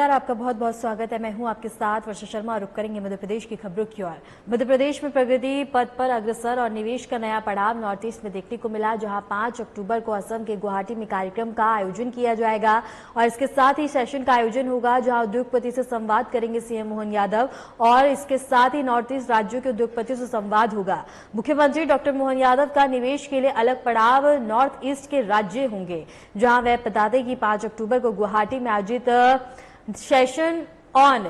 नमस्कार, आपका बहुत बहुत स्वागत है। मैं हूं आपके साथ वर्षा शर्मा। रुक करेंगे मध्य प्रदेश की खबरों की ओर। मध्य प्रदेश में प्रगति पथ पर अग्रसर और निवेश का नया पड़ाव नॉर्थ ईस्ट में देखने को मिला, जहां 5 अक्टूबर को असम के गुवाहाटी में कार्यक्रम का आयोजन किया जाएगा और इसके साथ ही सेशन का आयोजन होगा, जहां उद्योगपति से संवाद करेंगे सीएम मोहन यादव और इसके साथ ही नॉर्थ ईस्ट राज्यों के उद्योगपतियों से संवाद होगा। मुख्यमंत्री डॉक्टर मोहन यादव का निवेश के लिए अलग पड़ाव नॉर्थ ईस्ट के राज्य होंगे, जहां वह बता दें कि 5 अक्टूबर को गुवाहाटी में आयोजित सेशन ऑन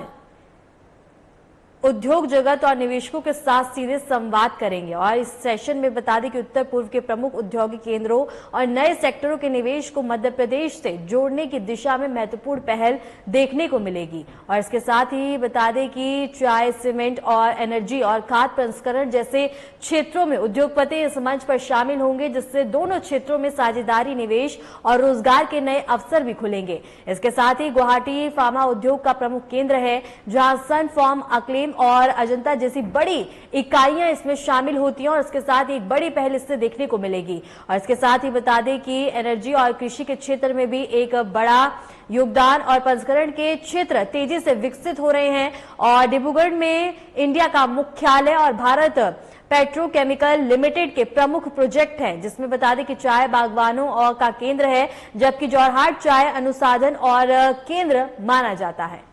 उद्योग जगत और निवेशकों के साथ सीधे संवाद करेंगे और इस सेशन में बता दें कि उत्तर पूर्व के प्रमुख औद्योगिक केंद्रों और नए सेक्टरों के निवेश को मध्य प्रदेश से जोड़ने की दिशा में महत्वपूर्ण पहल देखने को मिलेगी। और इसके साथ ही बता दें कि चाय, सीमेंट और एनर्जी और खाद्य प्रसंस्करण जैसे क्षेत्रों में उद्योगपति इस मंच पर शामिल होंगे, जिससे दोनों क्षेत्रों में साझेदारी, निवेश और रोजगार के नए अवसर भी खुलेंगे। इसके साथ ही गुवाहाटी फार्मा उद्योग का प्रमुख केंद्र है, जहां सन फार्म, अक्लेम और अजंता जैसी बड़ी इकाइयां इसमें शामिल होती हैं और इसके साथ ही एक बड़ी पहल इससे देखने को मिलेगी। और इसके साथ ही बता दें कि एनर्जी और कृषि के क्षेत्र में भी एक बड़ा योगदान और प्रसंस्करण के क्षेत्र तेजी से विकसित हो रहे हैं और डिब्रूगढ़ में इंडिया का मुख्यालय और भारत पेट्रोकेमिकल लिमिटेड के प्रमुख प्रोजेक्ट हैं, जिसमें बता दें कि चाय बागवानों और का केंद्र है, जबकि जोरहाट चाय अनुसंधान और केंद्र माना जाता है।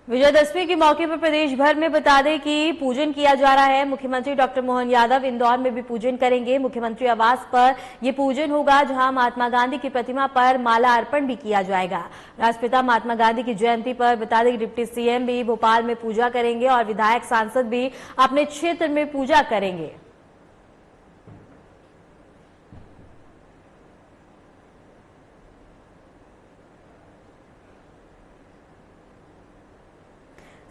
विजयदशमी के मौके पर प्रदेश भर में बता दें कि पूजन किया जा रहा है। मुख्यमंत्री डॉक्टर मोहन यादव इंदौर में भी पूजन करेंगे। मुख्यमंत्री आवास पर यह पूजन होगा, जहां महात्मा गांधी की प्रतिमा पर माला अर्पण भी किया जाएगा। राष्ट्रपिता महात्मा गांधी की जयंती पर बता दें कि डिप्टी सीएम भी भोपाल में पूजा करेंगे और विधायक, सांसद भी अपने क्षेत्र में पूजा करेंगे।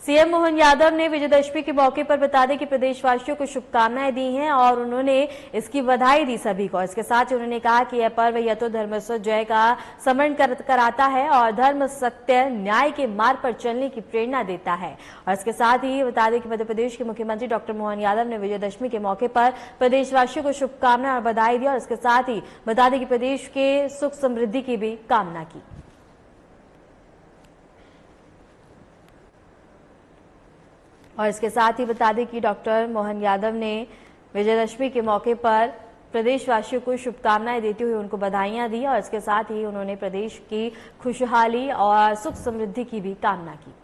सीएम मोहन यादव ने विजयदशमी के मौके पर बता दें कि प्रदेशवासियों को शुभकामनाएं दी हैं और उन्होंने इसकी बधाई दी सभी को। इसके साथ ही उन्होंने कहा कि यह पर्व या तो धर्मस्व जय का स्मरण कराता है और धर्म, सत्य, न्याय के मार्ग पर चलने की प्रेरणा देता है। और इसके साथ ही बता दें कि मध्य प्रदेश के मुख्यमंत्री डॉक्टर मोहन यादव ने विजयदशमी के मौके पर प्रदेशवासियों को शुभकामनाएं और बधाई दी और इसके साथ ही बता दें कि प्रदेश के सुख समृद्धि की भी कामना की। और इसके साथ ही बता दें कि डॉक्टर मोहन यादव ने विजयदशमी के मौके पर प्रदेशवासियों को शुभकामनाएं देते हुए उनको बधाइयां दी और इसके साथ ही उन्होंने प्रदेश की खुशहाली और सुख समृद्धि की भी कामना की।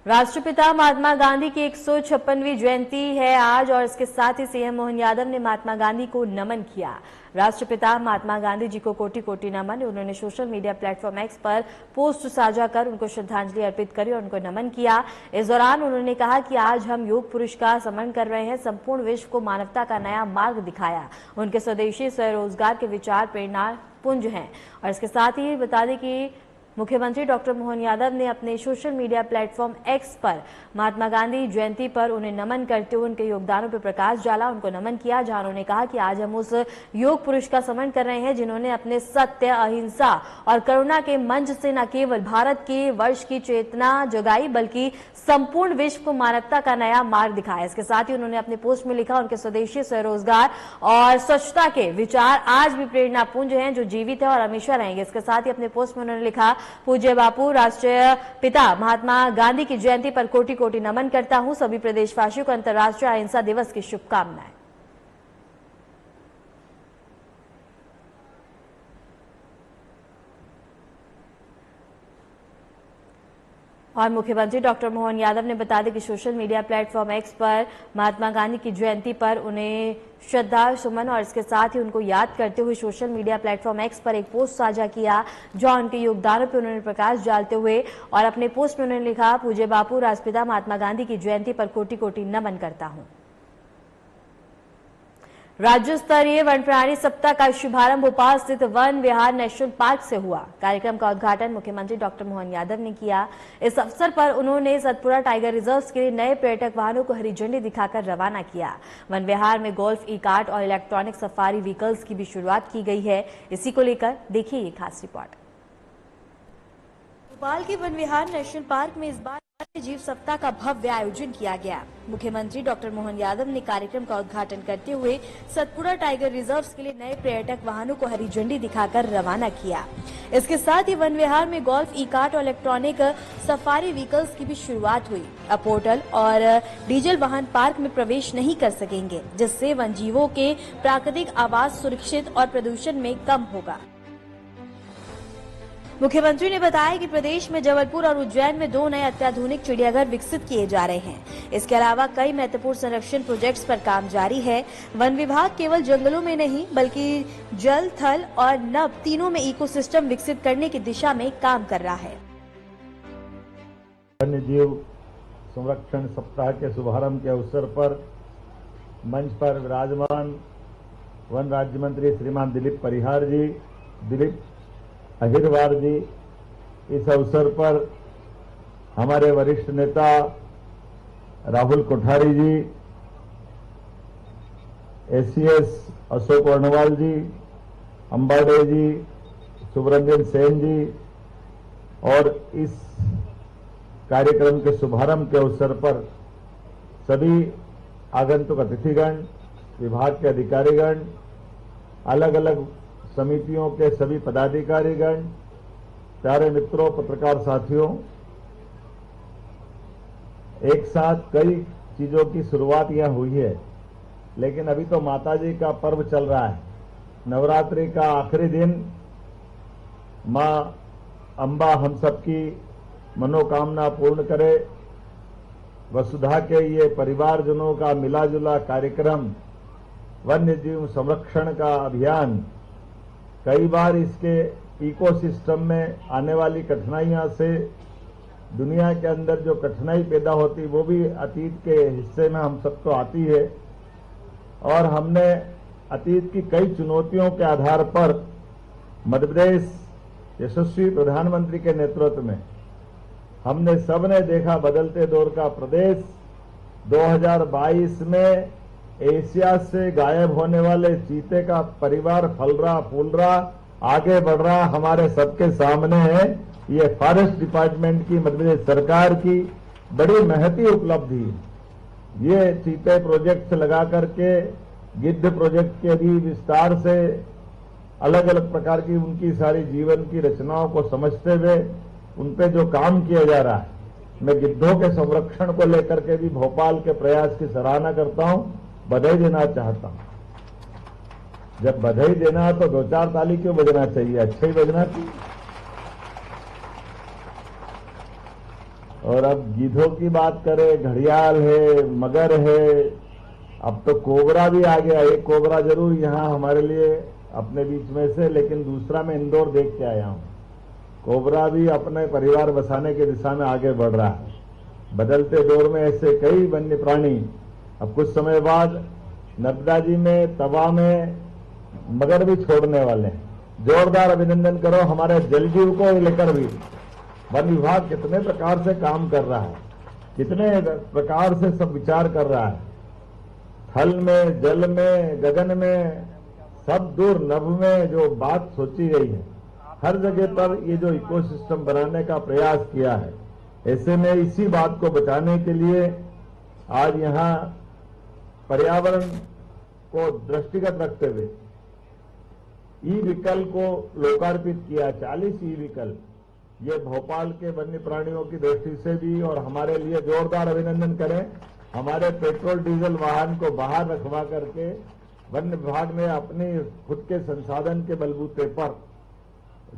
राष्ट्रपिता महात्मा गांधी की 156वीं जयंती है आज और इसके साथ ही सीएम मोहन यादव ने महात्मा गांधी को नमन किया। राष्ट्रपिता महात्मा गांधी जी को कोटि कोटि नमन। उन्होंने सोशल मीडिया प्लेटफॉर्म एक्स पर पोस्ट साझा कर उनको श्रद्धांजलि अर्पित करी और उनको नमन किया। इस दौरान उन्होंने कहा कि आज हम योग पुरुष का स्मरण कर रहे हैं, संपूर्ण विश्व को मानवता का नया मार्ग दिखाया। उनके स्वदेशी स्वरोजगार के विचार प्रेरणा पुंज हैं। और इसके साथ ही बता दें कि मुख्यमंत्री डॉक्टर मोहन यादव ने अपने सोशल मीडिया प्लेटफॉर्म एक्स पर महात्मा गांधी जयंती पर उन्हें नमन करते हुए उनके योगदानों पर प्रकाश डाला, उनको नमन किया, जहां उन्होंने कहा कि आज हम उस योग पुरुष का स्मरण कर रहे हैं जिन्होंने अपने सत्य, अहिंसा और करुणा के मंच से न केवल भारत के वर्ष की चेतना जगाई, बल्कि संपूर्ण विश्व को मानवता का नया मार्ग दिखाया। इसके साथ ही उन्होंने अपने पोस्ट में लिखा, उनके स्वदेशी स्वरोजगार और स्वच्छता के विचार आज भी प्रेरणा पुंज हैं, जो जीवित है और हमेशा रहेंगे। इसके साथ ही अपने पोस्ट में उन्होंने लिखा, पूज्य बापू राष्ट्रीय पिता महात्मा गांधी की जयंती पर कोटि कोटि नमन करता हूं। सभी प्रदेशवासियों को अंतर्राष्ट्रीय अहिंसा दिवस की शुभकामनाएं। और मुख्यमंत्री डॉक्टर मोहन यादव ने बता दें कि सोशल मीडिया प्लेटफॉर्म एक्स पर महात्मा गांधी की जयंती पर उन्हें श्रद्धा सुमन और इसके साथ ही उनको याद करते हुए सोशल मीडिया प्लेटफॉर्म एक्स पर एक पोस्ट साझा किया, जहां उनके योगदानों पर उन्होंने प्रकाश डालते हुए और अपने पोस्ट में उन्होंने लिखा, पूज्य बापू राष्ट्रपिता महात्मा गांधी की जयंती पर कोटि कोटि नमन करता हूं। राज्य स्तरीय वन प्राणी सप्ताह का शुभारंभ भोपाल स्थित वन विहार नेशनल पार्क से हुआ। कार्यक्रम का उद्घाटन मुख्यमंत्री डॉक्टर मोहन यादव ने किया। इस अवसर पर उन्होंने सतपुरा टाइगर रिजर्व के लिए नए पर्यटक वाहनों को हरी झंडी दिखाकर रवाना किया। वन विहार में गोल्फ, ई कार्ट और इलेक्ट्रॉनिक सफारी व्हीकल्स की भी शुरुआत की गई है। इसी को लेकर देखिए ये खास रिपोर्ट। भोपाल के वन विहार नेशनल पार्क में इस बार वन्य जीव सप्ताह का भव्य आयोजन किया गया। मुख्यमंत्री डॉक्टर मोहन यादव ने कार्यक्रम का उद्घाटन करते हुए सतपुड़ा टाइगर रिजर्व के लिए नए पर्यटक वाहनों को हरी झंडी दिखाकर रवाना किया। इसके साथ ही वन विहार में गोल्फ, ई कार्ट और इलेक्ट्रॉनिक सफारी व्हीकल्स की भी शुरुआत हुई। अब पोर्टल और डीजल वाहन पार्क में प्रवेश नहीं कर सकेंगे, जिससे वन जीवों के प्राकृतिक आवास सुरक्षित और प्रदूषण में कम होगा। मुख्यमंत्री ने बताया कि प्रदेश में जबलपुर और उज्जैन में 2 नए अत्याधुनिक चिड़ियाघर विकसित किए जा रहे हैं। इसके अलावा कई महत्वपूर्ण संरक्षण प्रोजेक्ट्स पर काम जारी है। वन विभाग केवल जंगलों में नहीं बल्कि जल, थल और नभ तीनों में इकोसिस्टम विकसित करने की दिशा में काम कर रहा है। वन्य जीव संरक्षण सप्ताह के शुभारंभ के अवसर पर मंच पर विराजमान वन राज्य मंत्री श्रीमान दिलीप अहिरवार जी, इस अवसर पर हमारे वरिष्ठ नेता राहुल कोठारी जी, एसीएस अशोक वर्णवाल जी, अंबाडे जी, सुब्रमण्यम सेन जी और इस कार्यक्रम के शुभारंभ के अवसर पर सभी आगंतुक अतिथिगण, विभाग के अधिकारीगण, अलग अलग समितियों के सभी पदाधिकारीगण, प्यारे मित्रों, पत्रकार साथियों, एक साथ कई चीजों की शुरुआत यह हुई है, लेकिन अभी तो माताजी का पर्व चल रहा है। नवरात्रि का आखिरी दिन मां अंबा हम सबकी मनोकामना पूर्ण करे। वसुधा के ये परिवारजनों का मिला जुला कार्यक्रम, वन्य जीव संरक्षण का अभियान, कई बार इसके इकोसिस्टम में आने वाली कठिनाइयां से दुनिया के अंदर जो कठिनाई पैदा होती वो भी अतीत के हिस्से में हम सबको आती है और हमने अतीत की कई चुनौतियों के आधार पर मध्य प्रदेश यशस्वी प्रधानमंत्री के नेतृत्व में हमने सबने देखा बदलते दौर का प्रदेश 2022 में एशिया से गायब होने वाले चीते का परिवार फल रहा, फूल रहा, आगे बढ़ रहा हमारे सबके सामने है। ये फॉरेस्ट डिपार्टमेंट की, मध्य प्रदेश सरकार की बड़ी महती उपलब्धि है। ये चीते प्रोजेक्ट से लगा करके गिद्ध प्रोजेक्ट के भी विस्तार से अलग अलग प्रकार की उनकी सारी जीवन की रचनाओं को समझते हुए उन पे जो काम किया जा रहा है, मैं गिद्धों के संरक्षण को लेकर के भी भोपाल के प्रयास की सराहना करता हूं, बधाई देना चाहता हूं। जब बधाई देना तो 2-4 ताली क्यों बजना चाहिए, अच्छा ही बजना चाहिए। और अब गिद्धों की बात करें, घड़ियाल है, मगर है, अब तो कोबरा भी आ गया। एक कोबरा जरूर यहां हमारे लिए अपने बीच में से, लेकिन दूसरा मैं इंदौर देख के आया हूं। कोबरा भी अपने परिवार बसाने की दिशा में आगे बढ़ रहा है। बदलते दौर में ऐसे कई वन्य प्राणी, अब कुछ समय बाद नर्मदा जी में, तवा में मगर भी छोड़ने वाले हैं। जोरदार अभिनंदन करो हमारे जलजीव को लेकर भी वन विभाग कितने प्रकार से काम कर रहा है, कितने प्रकार से सब विचार कर रहा है। थल में, जल में, गगन में, सब दूर नभ में जो बात सोची गई है, हर जगह पर ये जो इकोसिस्टम बनाने का प्रयास किया है, ऐसे में इसी बात को बचाने के लिए आज यहां पर्यावरण को दृष्टिगत रखते हुए ई व्हीकल को लोकार्पित किया। 40 ई व्हीकल, ये भोपाल के वन्य प्राणियों की दृष्टि से भी और हमारे लिए जोरदार अभिनंदन करें। हमारे पेट्रोल डीजल वाहन को बाहर रखवा करके वन विभाग ने अपनी खुद के संसाधन के बलबूते पर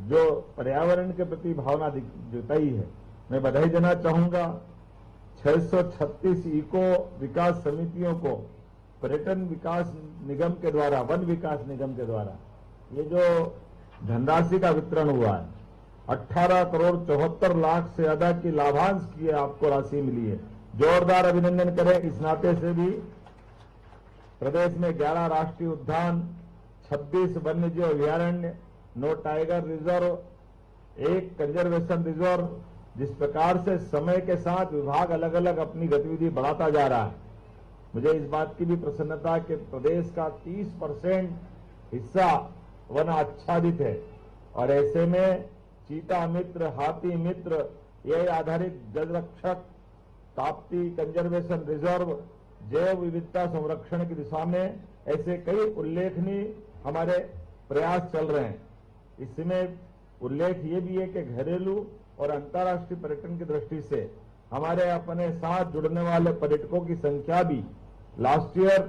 जो पर्यावरण के प्रति भावना जताई है, मैं बधाई देना चाहूंगा। 636 इको विकास समितियों को पर्यटन विकास निगम के द्वारा, वन विकास निगम के द्वारा ये जो धनराशि का वितरण हुआ है, 18 करोड़ 74 लाख से ज्यादा की लाभांश की आपको राशि मिली है। जोरदार अभिनंदन करें। इस नाते से भी प्रदेश में 11 राष्ट्रीय उद्यान, 26 वन्यजीव अभयारण्य, 9 टाइगर रिजर्व, 1 कंजर्वेशन रिजर्व, जिस प्रकार से समय के साथ विभाग अलग अलग अपनी गतिविधि बढ़ाता जा रहा है, मुझे इस बात की भी प्रसन्नता कि प्रदेश का 30% हिस्सा वन आच्छादित है और ऐसे में चीता मित्र, हाथी मित्र, ये आधारित जल रक्षक, ताप्ती कंजर्वेशन रिजर्व, जैव विविधता संरक्षण की दिशा में ऐसे कई उल्लेखनीय हमारे प्रयास चल रहे हैं। इसमें उल्लेख ये भी है कि घरेलू और अंतर्राष्ट्रीय पर्यटन की दृष्टि से हमारे अपने साथ जुड़ने वाले पर्यटकों की संख्या भी लास्ट ईयर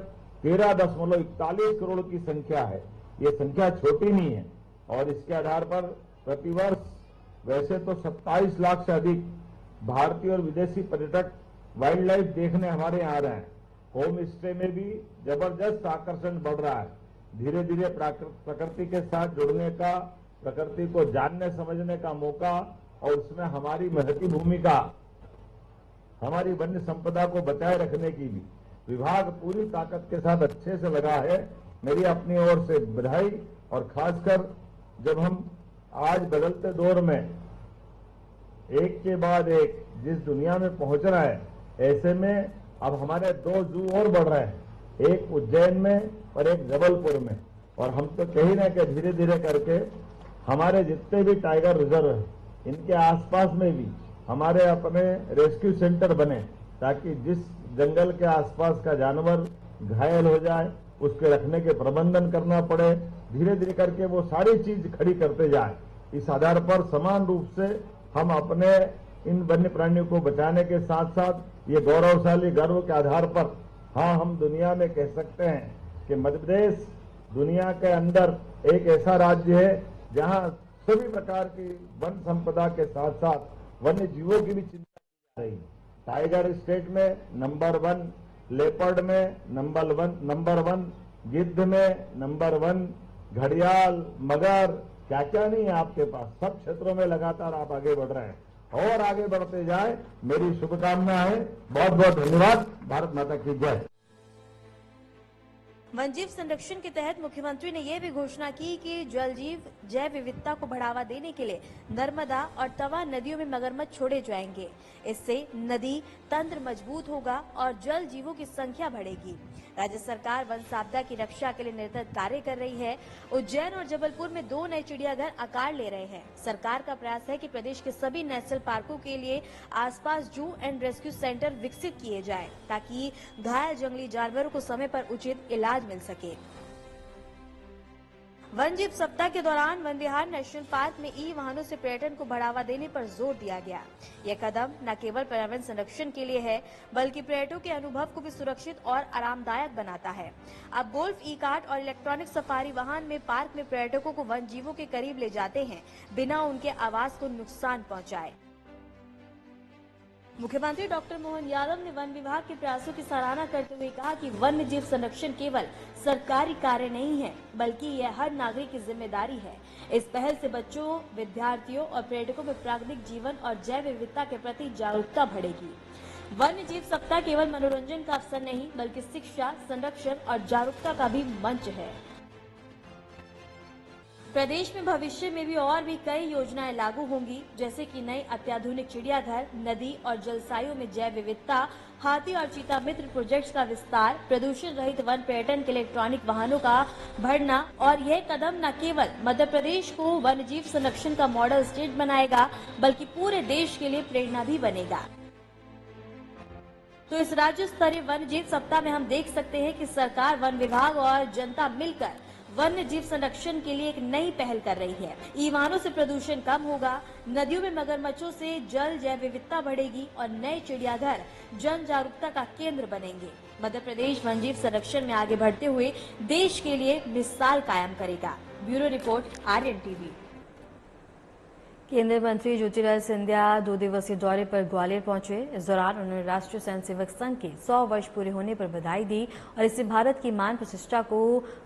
13.41 करोड़ की संख्या है। ये संख्या छोटी नहीं है और इसके आधार पर प्रतिवर्ष वैसे तो 27 लाख से अधिक भारतीय और विदेशी पर्यटक वाइल्ड लाइफ देखने हमारे यहाँ आ रहे हैं। होम स्टे में भी जबरदस्त आकर्षण बढ़ रहा है। धीरे धीरे प्रकृति के साथ जुड़ने का, प्रकृति को जानने समझने का मौका और उसमें हमारी महती भूमिका, हमारी वन्य संपदा को बचाए रखने की भी विभाग पूरी ताकत के साथ अच्छे से लगा है। मेरी अपनी ओर से बधाई। और खासकर जब हम आज बदलते दौर में एक के बाद एक जिस दुनिया में पहुंच रहा है, ऐसे में अब हमारे 2 जू और बढ़ रहे हैं, एक उज्जैन में और एक जबलपुर में। और हम तो कह ही रहे कि धीरे धीरे करके हमारे जितने भी टाइगर रिजर्व है, इनके आसपास में भी हमारे अपने रेस्क्यू सेंटर बने, ताकि जिस जंगल के आसपास का जानवर घायल हो जाए उसके रखने के प्रबंधन करना पड़े, धीरे धीरे करके वो सारी चीज खड़ी करते जाए। इस आधार पर समान रूप से हम अपने इन वन्य प्राणियों को बचाने के साथ साथ ये गौरवशाली गर्व के आधार पर हाँ, हम दुनिया में कह सकते हैं कि मध्य प्रदेश दुनिया के अंदर एक ऐसा राज्य है जहां सभी प्रकार की वन संपदा के साथ साथ वन्य जीवों की भी चिंता की जा रही है। टाइगर स्टेट में नंबर 1, लेपर्ड में नंबर वन, गिद्ध में नंबर 1, घड़ियाल, मगर, क्या क्या नहीं है आपके पास। सब क्षेत्रों में लगातार आप आगे बढ़ रहे हैं और आगे बढ़ते जाए। मेरी शुभकामनाएं। बहुत बहुत धन्यवाद। भारत माता की जय। वन्यजीव संरक्षण के तहत मुख्यमंत्री ने यह भी घोषणा की कि जल जीव जैव विविधता को बढ़ावा देने के लिए नर्मदा और तवा नदियों में मगरमच्छ छोड़े जाएंगे। इससे नदी तंत्र मजबूत होगा और जल जीवों की संख्या बढ़ेगी। राज्य सरकार वन संपदा की रक्षा के लिए निरंतर कार्य कर रही है। उज्जैन और जबलपुर में 2 नए चिड़ियाघर आकार ले रहे हैं। सरकार का प्रयास है कि प्रदेश के सभी नेशनल पार्कों के लिए आसपास जू एंड रेस्क्यू सेंटर विकसित किए जाएं, ताकि घायल जंगली जानवरों को समय पर उचित इलाज मिल सके। वन्यजीव सप्ताह के दौरान वन विहार नेशनल पार्क में ई वाहनों से पर्यटन को बढ़ावा देने पर जोर दिया गया। यह कदम न केवल पर्यावरण संरक्षण के लिए है, बल्कि पर्यटकों के अनुभव को भी सुरक्षित और आरामदायक बनाता है। अब गोल्फ, ई कार्ट और इलेक्ट्रॉनिक सफारी वाहन में पार्क में पर्यटकों को वन जीवों के करीब ले जाते हैं, बिना उनके आवास को नुकसान पहुँचाए। मुख्यमंत्री डॉक्टर मोहन यादव ने वन विभाग के प्रयासों की सराहना करते हुए कहा कि वन्य जीव संरक्षण केवल सरकारी कार्य नहीं है, बल्कि यह हर नागरिक की जिम्मेदारी है। इस पहल से बच्चों, विद्यार्थियों और पर्यटकों में प्राकृतिक जीवन और जैव विविधता के प्रति जागरूकता बढ़ेगी। वन्य जीव सप्ताह केवल मनोरंजन का अवसर नहीं, बल्कि शिक्षा, संरक्षण और जागरूकता का भी मंच है। प्रदेश में भविष्य में भी और भी कई योजनाएं लागू होंगी, जैसे कि नए अत्याधुनिक चिड़ियाघर, नदी और जलसायों में जैव विविधता, हाथी और चीता मित्र प्रोजेक्ट्स का विस्तार, प्रदूषण रहित वन पर्यटन के इलेक्ट्रॉनिक वाहनों का बढ़ना। और यह कदम न केवल मध्य प्रदेश को वन्य जीव संरक्षण का मॉडल स्टेट बनाएगा, बल्कि पूरे देश के लिए प्रेरणा भी बनेगा। तो इस राज्य स्तरीय वन्य जीव सप्ताह में हम देख सकते हैं कि सरकार, वन विभाग और जनता मिलकर वन्य जीव संरक्षण के लिए एक नई पहल कर रही है। ई वाहनों से प्रदूषण कम होगा, नदियों में मगरमच्छों से जल जैव विविधता बढ़ेगी और नए चिड़ियाघर जन जागरूकता का केंद्र बनेंगे। मध्य प्रदेश वन्य जीव संरक्षण में आगे बढ़ते हुए देश के लिए मिसाल कायम करेगा। Bureau report, Aryan TV. केंद्रीय मंत्री ज्योतिरादित्य सिंधिया 2 दिवसीय दौरे पर ग्वालियर पहुंचे। इस दौरान उन्होंने राष्ट्रीय स्वयं सेवक संघ के 100 वर्ष पूरे होने पर बधाई दी और इसे भारत की मान प्रतिष्ठा को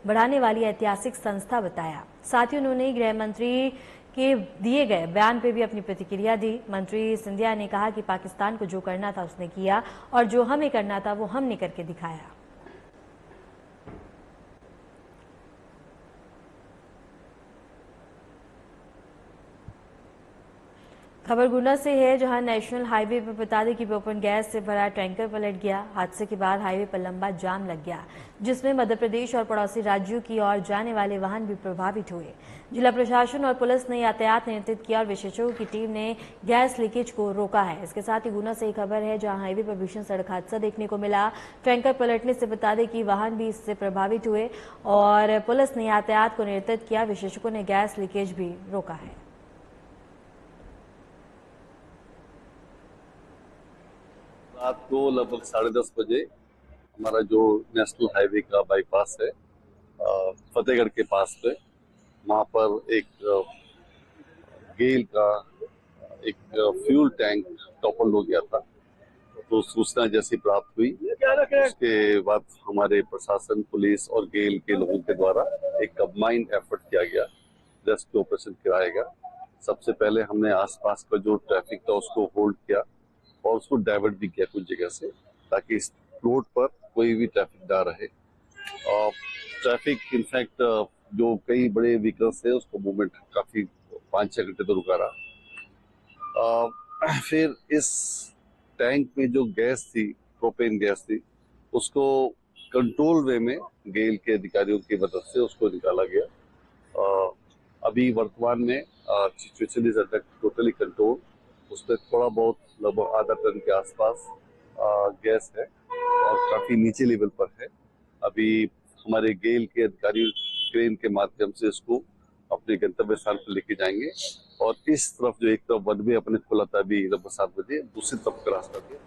बढ़ाने वाली ऐतिहासिक संस्था बताया। साथ ही उन्होंने गृह मंत्री के दिए गए बयान पर भी अपनी प्रतिक्रिया दी। मंत्री सिंधिया ने कहा कि पाकिस्तान को जो करना था उसने किया और जो हमें करना था वो हमने करके दिखाया। खबर गुना से है, जहां नेशनल हाईवे पर बता दें कि ओपन गैस से भरा टैंकर पलट गया। हादसे के बाद हाईवे पर लंबा जाम लग गया, जिसमें मध्य प्रदेश और पड़ोसी राज्यों की ओर जाने वाले वाहन भी प्रभावित हुए। जिला प्रशासन और पुलिस ने यातायात नियंत्रित किया और विशेषज्ञों की टीम ने गैस लीकेज को रोका है। इसके साथ ही गुना से एक खबर है, जहां हाईवे पर भीषण सड़क हादसा देखने को मिला। टैंकर पलटने से बता दें कि वाहन भी इससे प्रभावित हुए और पुलिस ने यातायात को नियंत्रित किया। विशेषज्ञों ने गैस लीकेज भी रोका है। रात को लगभग 10:30 बजे हमारा जो नेशनल हाईवे का बाईपास है फतेहगढ़ के पास पे, वहाँ पर एक गेल का एक फ्यूल टैंक टॉपल हो गया था। तो सूचना जैसी प्राप्त हुई, उसके बाद हमारे प्रशासन, पुलिस और गेल के लोगों के द्वारा एक कंबाइंड एफर्ट किया गया, रेस्क्यू ऑपरेशन कराया गया। सबसे पहले हमने आसपास का जो ट्रैफिक था उसको होल्ड किया और उसको डाइवर्ट भी किया कुछ जगह से, ताकि इस रोड पर कोई भी ट्रैफिक ना रहे। ट्रैफिक इनफैक्ट जो कई बड़े व्हीकल्स है उसको मूवमेंट काफी 5-6 घंटे तो रुका रहा। फिर इस टैंक में जो गैस थी, प्रोपेन गैस थी, उसको कंट्रोल वे में गेल के अधिकारियों की मदद से उसको निकाला गया। अभी वर्तमान में situation is under totally control. उसमें थोड़ा बहुत लगभग आधा टन के आसपास गैस है और काफी नीचे लेवल पर है। अभी हमारे गेल के अधिकारी क्रेन के माध्यम से इसको अपने गंतव्य स्थान पर लेके जाएंगे और इस तरफ जो एक तरफ वन वे अपने खुला था अभी लगभग 7 बजे, दूसरी तरफ का रास्ता दिया।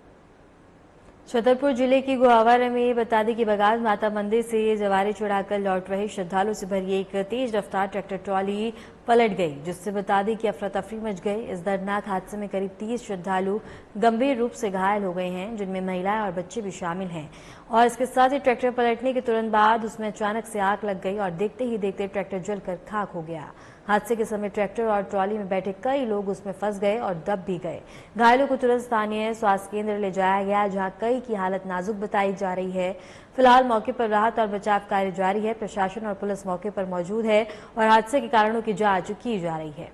छतरपुर जिले की गुहावरा में बता दें कि बगाल माता मंदिर से जवारे चढ़ाकर लौट रहे श्रद्धालुओं से भरी एक तेज रफ्तार ट्रैक्टर ट्रॉली पलट गई, जिससे बता दें कि अफरा तफरी मच गई। इस दर्दनाक हादसे में करीब 30 श्रद्धालु गंभीर रूप से घायल हो गए हैं, जिनमें महिलाएं और बच्चे भी शामिल हैं। और इसके साथ ही ट्रैक्टर पलटने के तुरंत बाद उसमें अचानक से आग लग गई और देखते ही देखते ट्रैक्टर जलकर खाक हो गया। हादसे के समय ट्रैक्टर और ट्रॉली में बैठे कई लोग उसमें फंस गए और दब भी गए। घायलों को तुरंत स्थानीय स्वास्थ्य केंद्र ले जाया गया, जहां कई की हालत नाजुक बताई जा रही है। फिलहाल मौके पर राहत और बचाव कार्य जारी है। प्रशासन और पुलिस मौके पर मौजूद है और हादसे के कारणों की जांच की जा रही है।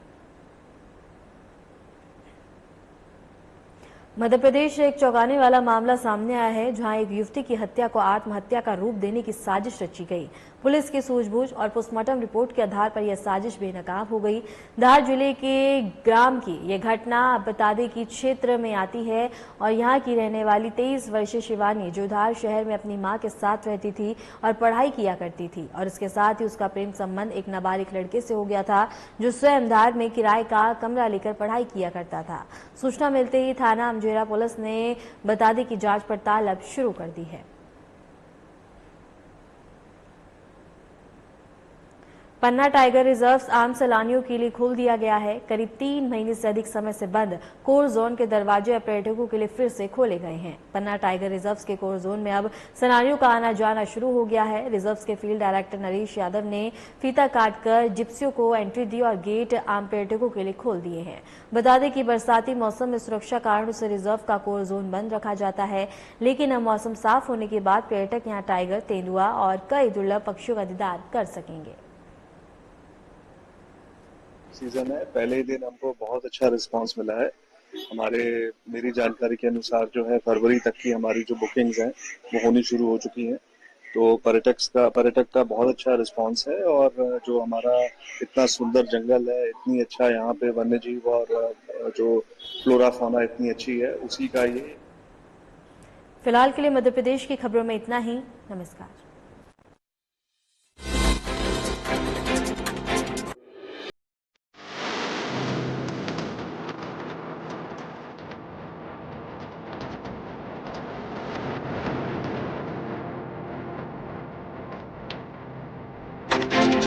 मध्य प्रदेश से एक चौंकाने वाला मामला सामने आया है, जहां एक युवती की हत्या को आत्महत्या का रूप देने की साजिश रची गई। पुलिस की सूझबूझ और पोस्टमार्टम रिपोर्ट के आधार पर यह साजिश बेनकाब हो गई। धार जिले के ग्राम की यह घटना बता दें कि क्षेत्र में आती है और यहां की रहने वाली 23 वर्षीय शिवानी, जो धार शहर में अपनी मां के साथ रहती थी और पढ़ाई किया करती थी, और इसके साथ ही उसका प्रेम संबंध एक नाबालिग लड़के से हो गया था, जो स्वयं धार में किराए का कमरा लेकर पढ़ाई किया करता था। सूचना मिलते ही थाना अमजेरा पुलिस ने बता दें कि जांच पड़ताल अब शुरू कर दी है। पन्ना टाइगर रिजर्व आम सैलानियों के लिए खोल दिया गया है। करीब 3 महीने से अधिक समय से बंद कोर जोन के दरवाजे पर्यटकों के लिए फिर से खोले गए हैं। पन्ना टाइगर रिजर्व के कोर जोन में अब सैलानियों का आना जाना शुरू हो गया है। रिजर्व के फील्ड डायरेक्टर नरेश यादव ने फीता काटकर जिप्सियों को एंट्री दी और गेट आम पर्यटकों के लिए खोल दिए हैं। बता दें कि बरसाती मौसम में सुरक्षा कारणों से रिजर्व का कोर जोन बंद रखा जाता है, लेकिन अब मौसम साफ होने के बाद पर्यटक यहाँ टाइगर, तेंदुआ और कई दुर्लभ पक्षियों का दीदार कर सकेंगे। सीजन है, पहले ही दिन हमको बहुत अच्छा रिस्पांस मिला है। मेरी जानकारी के अनुसार जो है फरवरी तक की हमारी जो बुकिंग्स हैं वो होनी शुरू हो चुकी हैं। तो पर्यटक का बहुत अच्छा रिस्पांस है और जो हमारा इतना सुंदर जंगल है, इतनी अच्छा यहाँ पे वन्य जीव और जो फ्लोरा फौना इतनी अच्छी है, उसी का ये। फिलहाल के लिए मध्य प्रदेश की खबरों में इतना ही। नमस्कार।